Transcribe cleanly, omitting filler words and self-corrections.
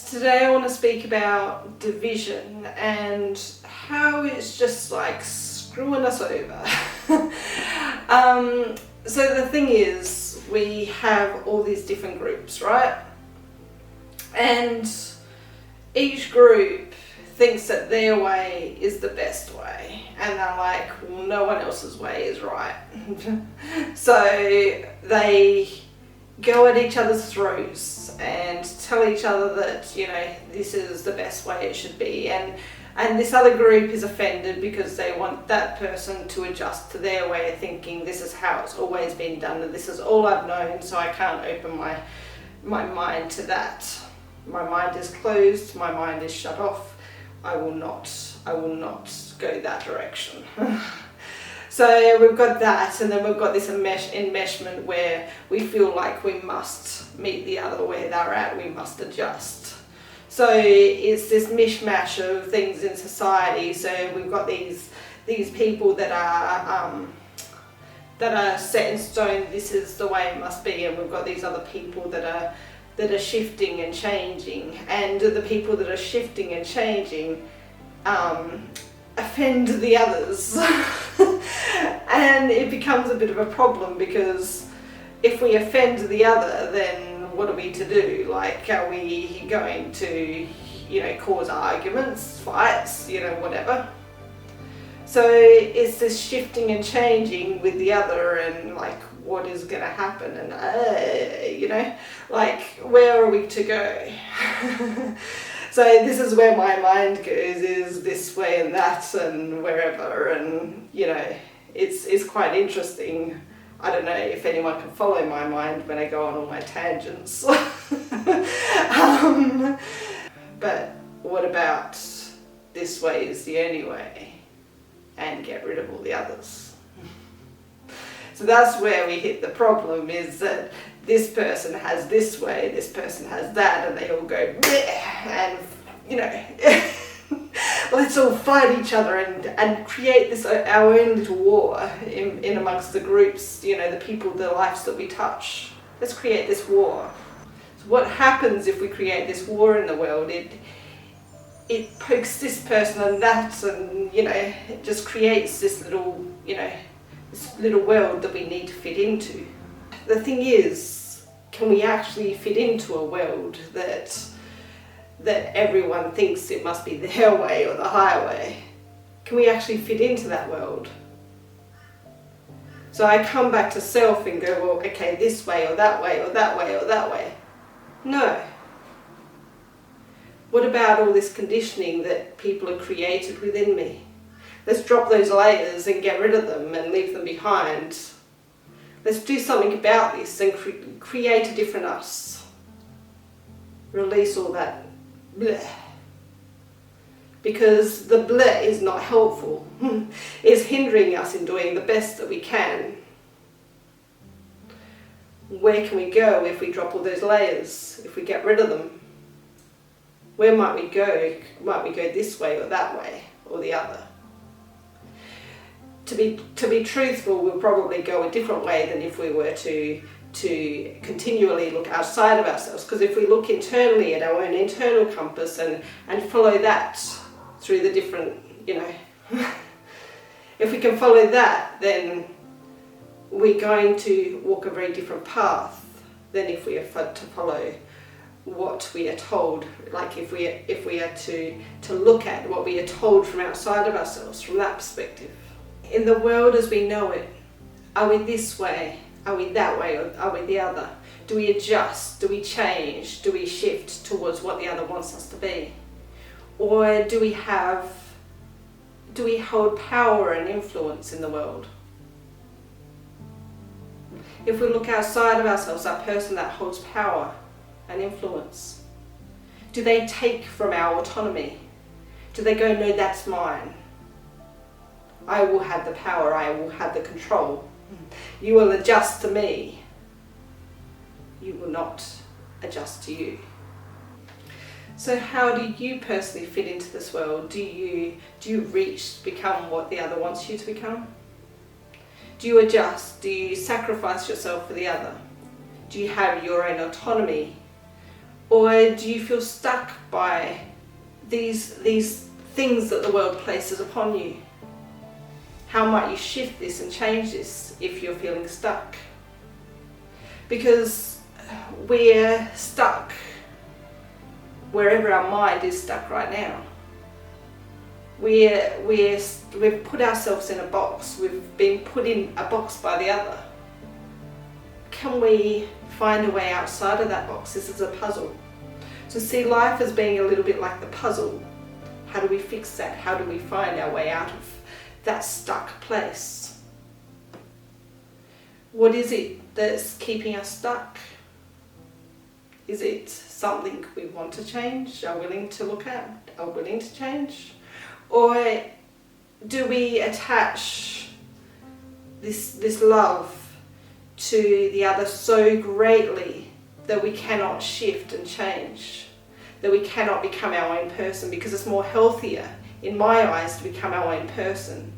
Today I want to speak about division and how it's just like screwing us over. So the thing is, we have all these different groups, right? And each group thinks that their way is the best way, and they're like, well, no one else's way is right. So they go at each other's throats and tell each other that, you know, this is the best way it should be, and this other group is offended because they want that person to adjust to their way of thinking. This is how it's always been done, and this is all I've known, so I can't open my mind to that. My mind is closed, my mind is shut off. I will not go that direction. So we've got that, and then we've got this enmeshment where we feel like we must meet the other where they're at, we must adjust. So it's this mishmash of things in society. So we've got these people that are set in stone, this is the way it must be, and we've got these other people that are shifting and changing, and the people that are shifting and changing offend the others. And it becomes a bit of a problem, because if we offend the other, then what are we to do? Like, are we going to, you know, cause arguments, fights, you know, whatever? So it's this shifting and changing with the other, and like, what is going to happen, and you know, like, where are we to go? So this is where my mind goes, is this way and that and wherever, and you know, it's quite interesting. I don't know if anyone can follow my mind when I go on all my tangents. But what about this way is the only way, and get rid of all the others? So that's where we hit the problem, is that this person has this way, this person has that, and they all go bleh, and you know, let's all fight each other and create this our own little war in amongst the groups, you know, the people, the lives that we touch. Let's create this war. So what happens if we create this war in the world? It pokes this person and that, and you know, it just creates this little, you know, this little world that we need to fit into. The thing is, can we actually fit into a world that everyone thinks it must be their way or the highway? Can we actually fit into that world? So I come back to self and go, well, okay, this way or that way or that way or that way. No. What about all this conditioning that people have created within me? Let's drop those layers and get rid of them and leave them behind. Let's do something about this and create a different us. Release all that bleh. Because the bleh is not helpful. It's hindering us in doing the best that we can. Where can we go if we drop all those layers, if we get rid of them? Where might we go? Might we go this way or that way or the other? To be truthful, we'll probably go a different way than if we were to continually look outside of ourselves. Because if we look internally at our own internal compass and follow that through the different, you know, if we can follow that, then we're going to walk a very different path than if we are to follow what we are told. Like if we are to look at what we are told from outside of ourselves, from that perspective. In the world as we know it, are we this way? Are we that way? Or are we the other? Do we adjust? Do we change? Do we shift towards what the other wants us to be? Or do we hold power and influence in the world? If we look outside of ourselves, that person that holds power and influence, do they take from our autonomy? Do they go, no, that's mine? I will have the power, I will have the control. You will adjust to me. You will not adjust to you. So how do you personally fit into this world? Do you reach to become what the other wants you to become? Do you adjust? Do you sacrifice yourself for the other? Do you have your own autonomy? Or do you feel stuck by these things that the world places upon you? How might you shift this and change this if you're feeling stuck? Because we're stuck wherever our mind is stuck right now. We've put ourselves in a box. We've been put in a box by the other. Can we find a way outside of that box? This is a puzzle. So see life as being a little bit like the puzzle. How do we fix that? How do we find our way out of that stuck place? What is it that's keeping us stuck? Is it something we want to change, are willing to look at, are willing to change? Or do we attach this love to the other so greatly that we cannot shift and change, that we cannot become our own person, because it's more healthier in my eyes to become our own person